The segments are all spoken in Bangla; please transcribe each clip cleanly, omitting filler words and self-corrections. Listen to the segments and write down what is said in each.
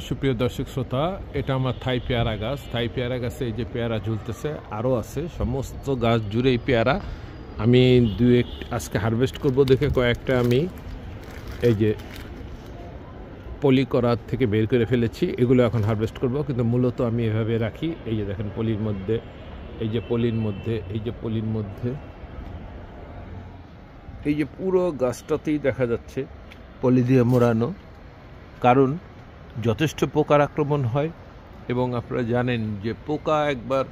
সুপ্রিয় দর্শক শ্রোতা, এটা আমার থাই পেয়ারা গাছ। থাই পেয়ারা গাছে এই যে পেয়ারা ঝুলতেছে, আরও আছে। সমস্ত গাছ জুড়েই পেয়ারা। আমি আজকে হারভেস্ট করব দেখে কয়েকটা আমি এই যে পলি করার থেকে বের করে ফেলেছি, এগুলো এখন হারভেস্ট করব। কিন্তু মূলত আমি এভাবে রাখি। এই যে দেখেন পলির মধ্যে, এই যে পলির মধ্যে, এই যে পলির মধ্যে, এই যে পুরো গাছটাতেই দেখা যাচ্ছে পলি দিয়ে মোড়ানো। কারণ যথেষ্ট পোকার আক্রমণ হয় এবং আপনারা জানেন যে পোকা একবার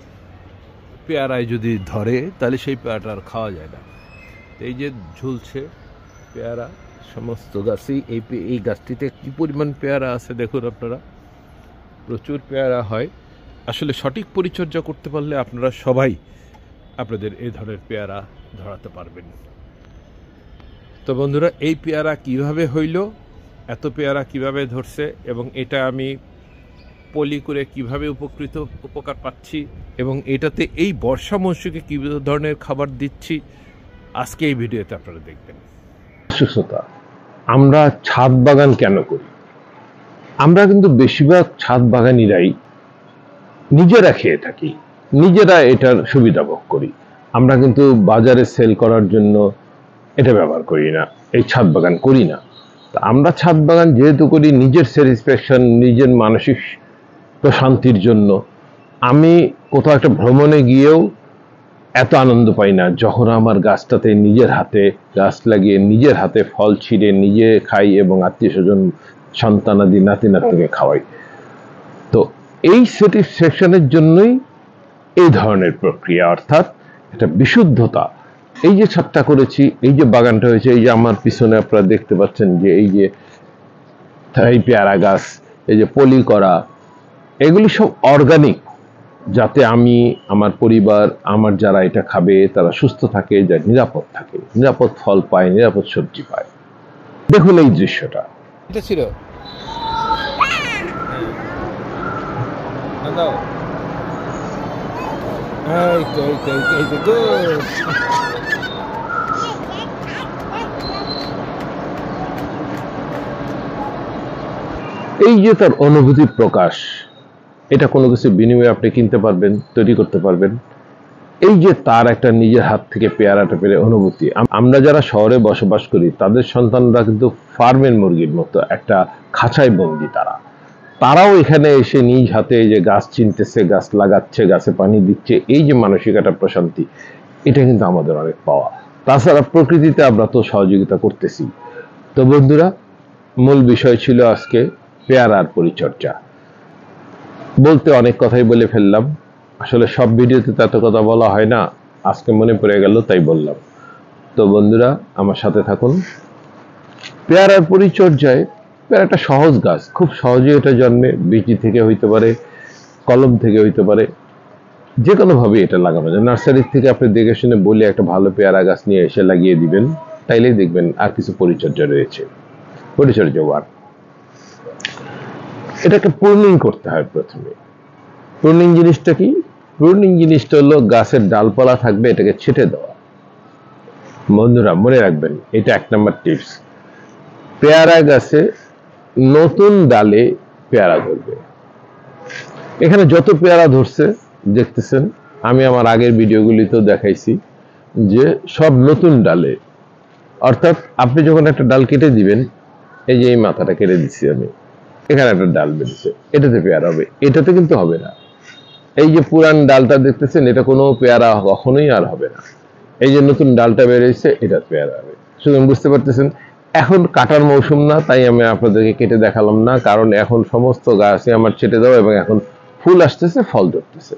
পেয়ারায় যদি ধরে তাহলে সেই পেয়ারাটা আর খাওয়া যায় না। এই যে ঝুলছে পেয়ারা সমস্ত গাছেই। এই গাছটিতে কী পরিমাণ পেয়ারা আছে দেখুন আপনারা, প্রচুর পেয়ারা হয়। আসলে সঠিক পরিচর্যা করতে পারলে আপনারা সবাই আপনাদের এই ধরনের পেয়ারা ধরাতে পারবেন। তো বন্ধুরা, এই পেয়ারা কিভাবে হইল, এত পেয়ারা কিভাবে ধরছে এবং এটা আমি পলি করে কিভাবে উপকার পাচ্ছি এবং এটাতে এই বর্ষা মৌসুমে কী ধরনের খাবার দিচ্ছি, আজকে এই ভিডিওতে আপনারা দেখবেন। সুস্থতা, আমরা ছাদ বাগান কেন করি? আমরা কিন্তু বেশিরভাগ ছাদ বাগানিরাই নিজেরা খেয়ে থাকি, নিজেরা এটার সুবিধা ভোগ করি। আমরা কিন্তু বাজারে সেল করার জন্য এটা ব্যবহার করি না, এই ছাদ বাগান করি না। আমরা ছাদ বাগান যেহেতু করি নিজের স্যাটিসফ্যাকশন, নিজের মানসিক প্রশান্তির জন্য। আমি কোথাও একটা ভ্রমণে গিয়েও এত আনন্দ পাই না যখন আমার গাছটাতে নিজের হাতে গাছ লাগিয়ে নিজের হাতে ফল ছিঁড়ে নিজে খাই এবং আত্মীয় স্বজন, সন্তানাদি, নাতি নাতনিকে খাওয়াই। তো এই স্যাটিসফ্যাকশনের জন্যই এই ধরনের প্রক্রিয়া, অর্থাৎ একটা বিশুদ্ধতা। এই যে ছাদটা করেছি, এই যে বাগানটা হয়েছে, এই যে আমার পিছনে আপনারা দেখতে পাচ্ছেন যে এই যে থাই পেয়ারা গাছ, এই যে পলি করা, এগুলি সব অর্গানিক, যাতে আমি, আমার পরিবার, আমার যারা এটা খাবে তারা সুস্থ থাকে, যা নিরাপদ থাকে, নিরাপদ ফল পায়, নিরাপদ সবজি পায়। দেখুন এই দৃশ্যটা। এটা ছিল এই যে তার অনুভূতি প্রকাশ, এটা কোনো কিছু বিনিময়ে আপনি কিনতে পারবেন, তৈরি করতে পারবেন। এই যে তার একটা নিজের হাত থেকে পেয়ারাটা পেরে অনুভূতি। আমরা যারা শহরে বসবাস করি তাদের সন্তানরা কিন্তু ফার্মের মুরগির মতো একটা খাঁচায় বন্দি। তারাও এখানে এসে নিজ হাতে এই যে গাছ চিনতেছে, গাছ লাগাচ্ছে, গাছে পানি দিচ্ছে, এই যে মানসিক একটা প্রশান্তি, এটা কিন্তু আমাদের অনেক পাওয়া। তাছাড়া প্রকৃতিতে আমরা তো সহযোগিতা করতেছি। তো বন্ধুরা, মূল বিষয় ছিল আজকে পেয়ারার পরিচর্যা। বলতে অনেক কথাই বলে ফেললাম, আসলে সব ভিডিওতে এত কথা বলা হয় না, আজকে মনে পড়ে গেল তাই বললাম। তো বন্ধুরা, আমার সাথে থাকুন। পেয়ারার পরিচর্যায়, পেয়ারা একটা সহজ গাছ, খুব সহজেই এটা জন্মে। বীজ থেকে হইতে পারে, কলম থেকে হইতে পারে, যে কোনোভাবে এটা লাগানো যায়। নার্সারির থেকে আপনি দেখে শুনে বলে একটা ভালো পেয়ারা গাছ নিয়ে এসে লাগিয়ে দিবেন, তাইলেই দেখবেন আর কিছু পরিচর্যা রয়েছে। পরিচর্যা 1, এটাকে প্রুনিং করতে হয় প্রথমে। প্রুনিং জিনিসটা কি? প্রুনিং জিনিসটা হলো গাছের ডালপালা থাকবে, এটাকে ছেটে দেওয়া। বন্ধুরা মনে রাখবেন, এটা 1 নম্বর টিপস। পেয়ারা গাছে নতুন ডালে পেয়ারা ধরবে। এখানে যত পেয়ারা ধরছে দেখতেছেন, আমি আমার আগের ভিডিওগুলিতেও দেখাইছি যে সব নতুন ডালে। অর্থাৎ আপনি যখন একটা ডাল কেটে দিবেন, এই যে এই মাথাটা কেটে দিচ্ছি আমি, এখানে একটা ডাল বেরিয়েছে, এটাতে পেয়ারা হবে, এটাতে কিন্তু হবে না। এই যে পুরান ডালটা দেখতেছেন, এটা কোনো পেয়ারা কখনোই আর হবে না। এই যে নতুন ডালটা বেরিয়েছে, এটা পেয়ারা হবে। সুতরাং বুঝতে পারতেছেন, এখন কাটার মৌসুম না, তাই আমি আপনাদেরকে কেটে দেখালাম না, কারণ এখন সমস্ত গাছে আমার ছেটে দেওয়া এবং এখন ফুল আসতেছে, ফল ধরতেছে।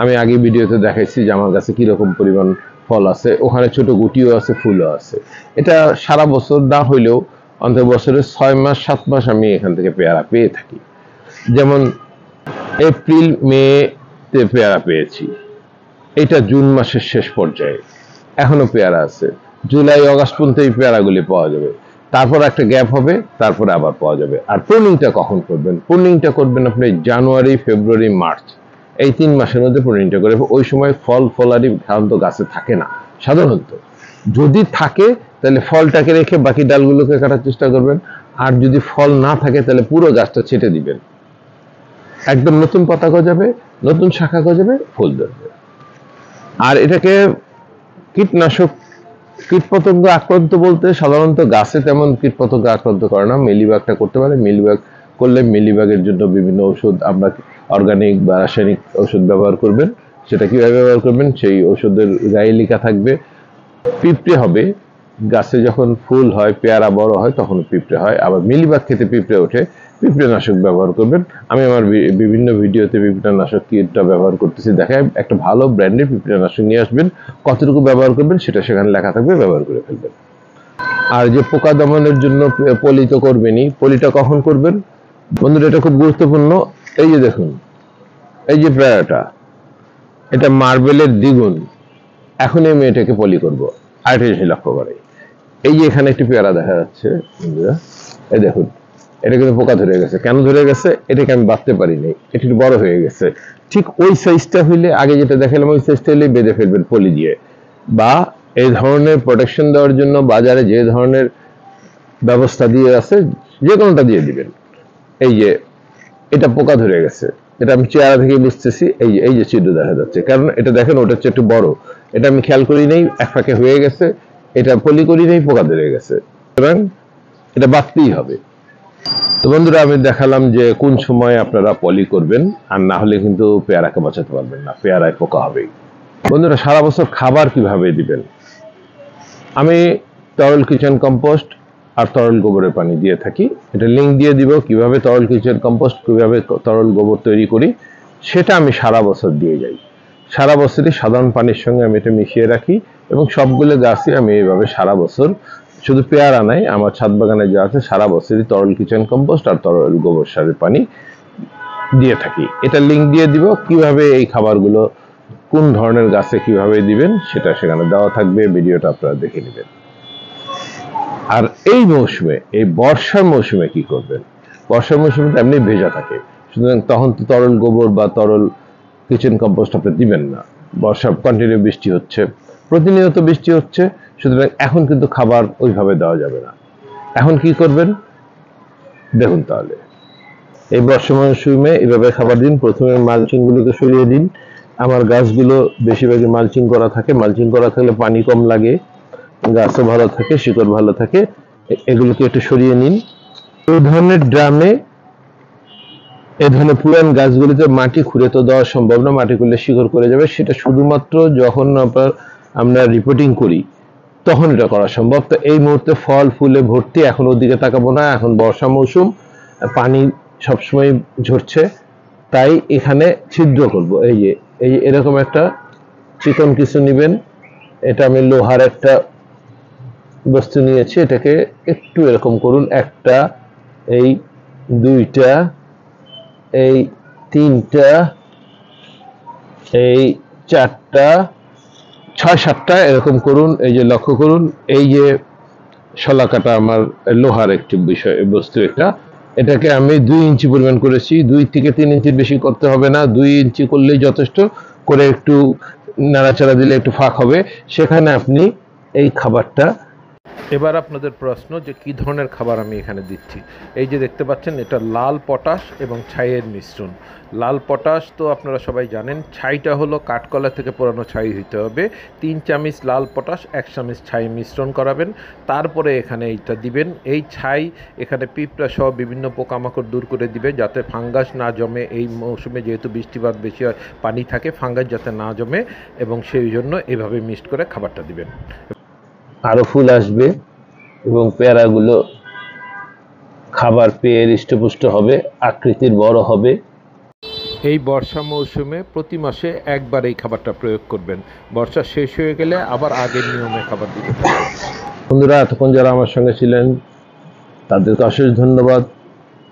আমি আগে ভিডিওতে দেখাইছি যে আমার গাছে কিরকম পরিমাণ ফল আছে, ওখানে ছোট গুটিও আছে, ফুলও আছে। এটা সারা বছর না হইলেও অন্তত বছরে 6 মাস 7 মাস আমি এখান থেকে পেয়ারা পেয়ে থাকি। যেমন এপ্রিল মে তে পেয়ারা পেয়েছি, এটা জুন মাসের শেষ পর্যায়ে, এখনো পেয়ারা আছে। জুলাই আগস্ট পর্যন্ত এই পেয়ারাগুলি পাওয়া যাবে, তারপর একটা গ্যাপ হবে, তারপরে আবার পাওয়া যাবে। আর প্রুনিংটা কখন করবেন? প্রুনিংটা করবেন আপনি জানুয়ারি, ফেব্রুয়ারি, মার্চ, এই 3 মাসের মধ্যে প্রুনিংটা করে। ওই সময় ফল ফলারি সাধারণত গাছে থাকে না। সাধারণত যদি থাকে তাহলে ফলটাকে রেখে বাকি ডালগুলোকে কাটার চেষ্টা করবেন। আর যদি ফল না থাকে তাহলে পুরো গাছটা ছেটে দিবেন, একদম নতুন পাতা গজাবে, নতুন শাখা গজাবে, ফুল ধরবে। আর এটাকে কীটনাশক, কীটপতঙ্গ আক্রান্ত বলতে সাধারণত গাছে তেমন কীটপতঙ্গ আক্রান্ত করে না, মিলিবাগটা করতে পারে। মিলিবাগ করলে মিলিবাগের জন্য বিভিন্ন ওষুধ, আমরা অর্গানিক বা রাসায়নিক ওষুধ ব্যবহার করবেন। সেটা কিভাবে ব্যবহার করবেন সেই ওষুধের গায়ে লেখা থাকবে। পিঁপড়ে হবে, গাছে যখন ফুল হয়, পেয়ারা বড় হয়, তখন পিঁপড়ে হয়। আবার মিলিবাগ খেতে পিঁপড়ে ওঠে, পিঁপড়েনাশক ব্যবহার করবেন। আমি আমার বিভিন্ন ভিডিওতে পিঁপড়েনাশক কিটটা ব্যবহার করতেছি, দেখায়। একটা ভালো ব্র্যান্ডের পিঁপড়েনাশক নিয়ে আসবেন, কতটুকু ব্যবহার করবেন সেটা সেখানে লেখা থাকবে, ব্যবহার করে ফেলবেন। আর যে পোকা দমনের জন্য পলি তো করবেনই, পলিটা কখন করবেন বন্ধুরা, এটা খুব গুরুত্বপূর্ণ। এই যে দেখুন, এই যে পেয়ারাটা, এটা মার্বেলের দ্বিগুণ। এখন এই মেয়েটাকে পলি করবো, আরেকটা জিনিস লক্ষ্য করে, এই যে এখানে একটি পেয়ারা দেখা যাচ্ছে বন্ধুরা, এই দেখুন, এটা কিন্তু পোকা ধরে গেছে। কেন ধরে গেছে? এটাকে আমি বাঁধতে পারিনি, এটি বড় হয়ে গেছে। ঠিক ওই সাইজটা হইলে, আগে যেটা দেখালাম ওই সাইজটা হইলে বেঁধে ফেলবেন পলি দিয়ে। বা এই ধরনের প্রোটেকশন দেওয়ার জন্য বাজারে যে ধরনের ব্যবস্থা দিয়ে আছে, যে কোনোটা দিয়ে দিবেন। এই যে এটা পোকা ধরে গেছে, এটা আমি চেহারা থেকে বুঝতেছি। এই যে ছিদ্র দেখা যাচ্ছে, কারণ এটা দেখেন ওটা হচ্ছে একটু বড়, এটা আমি খেয়াল করি নেই, এক ফাঁকে হয়ে গেছে, এটা পলি করি নেই, পোকা ধরে গেছে, সুতরাং এটা বাঁধতেই হবে। তো বন্ধুরা, আমি দেখালাম যে কোন সময় আপনারা পলি করবেন, আর না হলে কিন্তু পেয়ারাকে বাঁচাতে পারবেন না, পেয়ারায় পোকা হবেই। বন্ধুরা, সারা বছর খাবার কিভাবে দিবেন? আমি তরল কিচেন কম্পোস্ট আর তরল গোবরের পানি দিয়ে থাকি। এটা লিঙ্ক দিয়ে দিব, কিভাবে তরল কিচেন কম্পোস্ট, কিভাবে তরল গোবর তৈরি করি, সেটা আমি সারা বছর দিয়ে যাই। সারা বছরই সাধারণ পানির সঙ্গে আমি এটা মিশিয়ে রাখি, এবং সবগুলো গাছই আমি এইভাবে সারা বছর, শুধু পেয়ারা নাই, আমার ছাদ বাগানে যা আছে সারা বছরই তরল কিচেন কম্পোস্ট আর তরল গোবর সারের পানি দিয়ে থাকি। এটা লিঙ্ক দিয়ে দিব, কিভাবে এই খাবারগুলো কোন ধরনের গাছে কিভাবে দিবেন সেটা সেখানে দেওয়া থাকবে, ভিডিওটা আপনারা দেখে নেবেন। আর এই মৌসুমে, এই বর্ষার মৌসুমে কি করবেন? বর্ষার মৌসুমে তো এমনি ভেজা থাকে, সুতরাং তখন তো তরল গোবর বা তরল কিচেন কম্পোস্ট আপনি দিবেন না। বর্ষা কন্টিনিউ বৃষ্টি হচ্ছে, প্রতিনিয়ত বৃষ্টি হচ্ছে, সুতরাং এখন কিন্তু খাবার ওইভাবে দেওয়া যাবে না। এখন কি করবেন দেখুন তাহলে। এই বর্ষা মৌসুমে এইভাবে খাবার দিন। প্রথমে মালচিংগুলোকে সরিয়ে দিন। আমার গাছগুলো বেশিরভাগই মালচিং করা থাকে, মালচিং করা থাকলে পানি কম লাগে, গাছও ভালো থাকে, শিকড় ভালো থাকে। এগুলোকে একটু সরিয়ে নিন। এই ধরনের ড্রামে, এই ধরনের পুরান গাছগুলিতে মাটি খুঁড়ে তো দেওয়া সম্ভব না, মাটি খুঁড়লে শিকড় করে যাবে। সেটা শুধুমাত্র যখন আমরা রিপোর্টিং করি তখন এটা করা সম্ভব। তো এই মুহূর্তে ফল ফুলে ভর্তি, এখন ওদিকে তাকাবো না, এখন বর্ষা মৌসুম, পানি সবসময় ঝরছে, তাই এখানে ছিদ্র করব। এই যে এরকম একটা চিকন কিছু নেবেন, এটা আমি লোহার একটা বস্তু নিয়েছি, এটাকে একটু এরকম করুন, একটা, এই দুইটা, এই তিনটা, এই চারটা, 6-7টা এরকম করুন। এই যে লক্ষ্য করুন, এই যে শলাকাটা আমার লোহার একটি বিষয় বস্তু, এটাকে আমি 2 ইঞ্চি পরিমাণ করেছি। 2 থেকে 3 ইঞ্চির বেশি করতে হবে না, 2 ইঞ্চি করলেই যথেষ্ট। করে একটু নাড়াচাড়া দিলে একটু ফাঁক হবে, সেখানে আপনি এই খাবারটা। এবার আপনাদের প্রশ্ন যে কি ধরনের খাবার আমি এখানে দিচ্ছি। এই যে দেখতে পাচ্ছেন, এটা লাল পটাশ এবং ছাইয়ের মিশ্রণ। লাল পটাশ তো আপনারা সবাই জানেন, ছাইটা হলো কাঠকলা থেকে পোড়ানো ছাই হইতে হবে। 3 চামচ লাল পটাশ, 1 চামচ ছাই মিশ্রণ করাবেন, তারপরে এখানে এইটা দিবেন। এই ছাই এখানে পিঁপড়া সহ বিভিন্ন পোকামাকড় দূর করে দিবে, যাতে ফাঙ্গাস না জমে। এই মৌসুমে যেহেতু বৃষ্টিপাত বেশি হয়, পানি থাকে, ফাঙ্গাস যাতে না জমে, এবং সেই জন্য এভাবে মিক্সড করে খাবারটা দিবেন। আরো ফুল আসবে এবং পেয়ারাগুলো খাবার পেয়ে হৃষ্টপুষ্ট হবে, আকৃতির বড় হবে। এই বর্ষা মৌসুমে প্রতি মাসে একবার এই খাবারটা প্রয়োগ করবেন। বর্ষা শেষ হয়ে গেলে আবার আগের নিয়মে খাবার দিতে থাকবেন। বন্ধুরা, এতক্ষণ যারা আমার সঙ্গে ছিলেন তাদেরকে অশেষ ধন্যবাদ।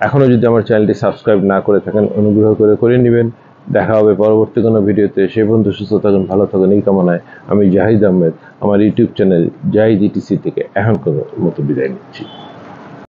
এখনো যদি আমার চ্যানেলটি সাবস্ক্রাইব না করে থাকেন, অনুগ্রহ করে নেবেন। দেখা হবে পরবর্তী কোনো ভিডিওতে। সে পর্যন্ত সুস্থ থাকুন, ভালো থাকুন, এই কামনায় আমি জাহিদ আহমেদ আমার ইউটিউব চ্যানেল জাহিদ ইটিসি থেকে এখনকার মতো বিদায় নিচ্ছি।